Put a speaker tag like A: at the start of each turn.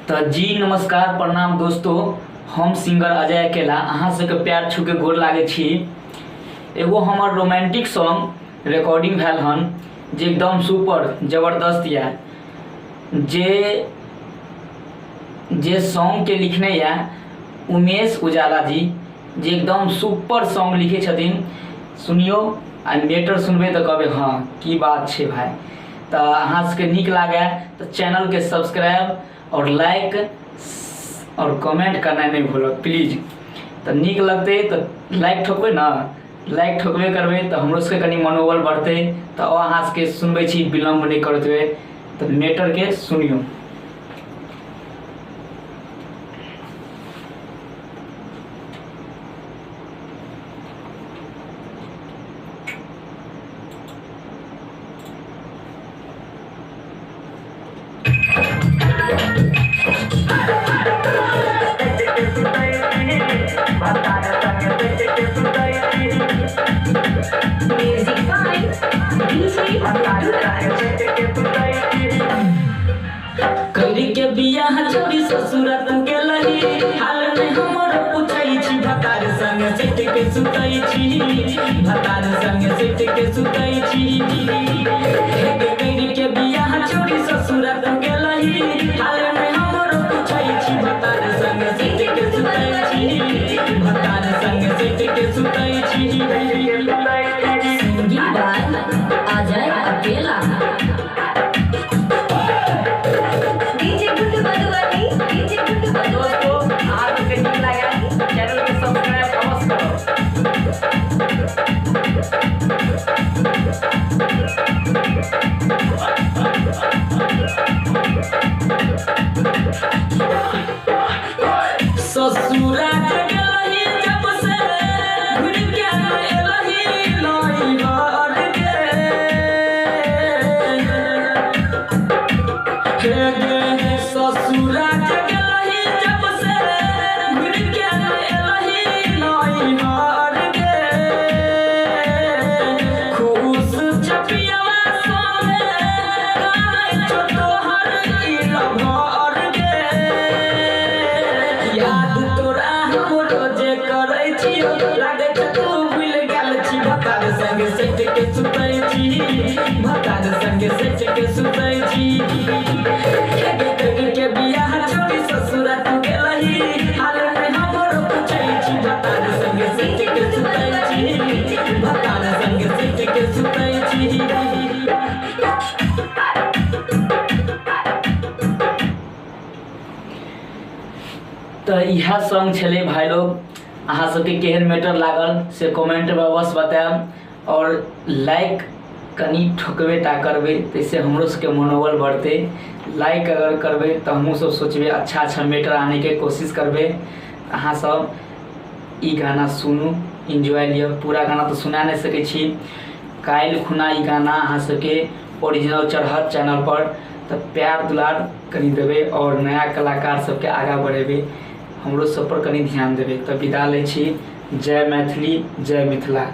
A: तो जी नमस्कार प्रणाम दोस्तों, हम सिंगर अजय अकेला अहाँ सबके प्यार छू के गोर लागे छी। एगो हमर रोमांटिक सॉन्ग रिकॉर्डिंग भेल हन जे एकदम सुपर जबरदस्त या जे सॉन्ग के लिखने या उमेश उजाला जी, जे एकदम सुपर सॉन्ग लिखे छथिन। सुनियो आ मेटर सुनबे तो कहबे हाँ की बात छे भाई। तो अहाँ सबके नीक लागे तो चैनल के सब्सक्राइब और लाइक और कमेंट करना नहीं भूलो प्लीज। तो नीक लगते तो लाइक ठोकबे ना, लाइक ठोकबे करबे तो हमरो सबके कनी मनोबल बढ़ते। तो अहाँ सबके सुनबे छी विलम्ब नहीं करते हुए, तो मेटर के सुनियो। करी के बियाह छोड़ी ससुरा तू गेलही, हाल में हमर पूछै छी भतार संग सेट के सुतै छी, भतार संग सेट के सुतै छी। करी के बियाह छोड़ी ससुरा तू गेलही, हाल में हमर पूछै छी भतार संग सेट के सुतै छी, भतार संग सेट के सुतै छी।
B: संगीत बाय अजय अकेला।
A: दोस्तों आज के नीक लगा चैनल के सब्सक्राइब अवश्य करो। ससुरा जगलही जब से घुर के एलही लई घर के ससुरा जगलही जब से घुर के एलही लई घर के। खुश छपियावा सोने गाय छोटो हर ई लभर के। याद तोरा हमरो जे करै छियो लागे छ तू भूल गेल छी, भतार संग सेट के सुतै छी, भतार संग सेट के सुतै छी। के बियाह छोड़ी ससुरा तू गेलही, हाल में हमरो पूछै छी भतार संग सेट के सुतै छी, भतार संग सेट के सुतै छी। तो यह सॉन्ग छले भाई लोग, अहाँ सबके केहन मेटर लागल से कमेंट में अवश्य बताएब और लाइक कनी ठोकबे टा करबे, तैसे हमरो सबके मनोबल बढ़ते। लाइक अगर करबे तो हमहूँ सब सोचबे अच्छा अच्छा मेटर आने के कोशिश करबे। अहाँ सब ई गाना सुनू, इंजॉय लियो। पूरा गाना तो सुना नहीं सके छी, काल्हि खुना ई गाना अहाँ सबके ओरिजिनल चढ़त चैनल पर। तो प्यार दुलार कनी देबे और नया कलाकार सबके आगा बढ़ेबे, हमरो सब पर कनी ध्यान देबे। तो विदा लै छी। जय मैथिली, जय मिथिला।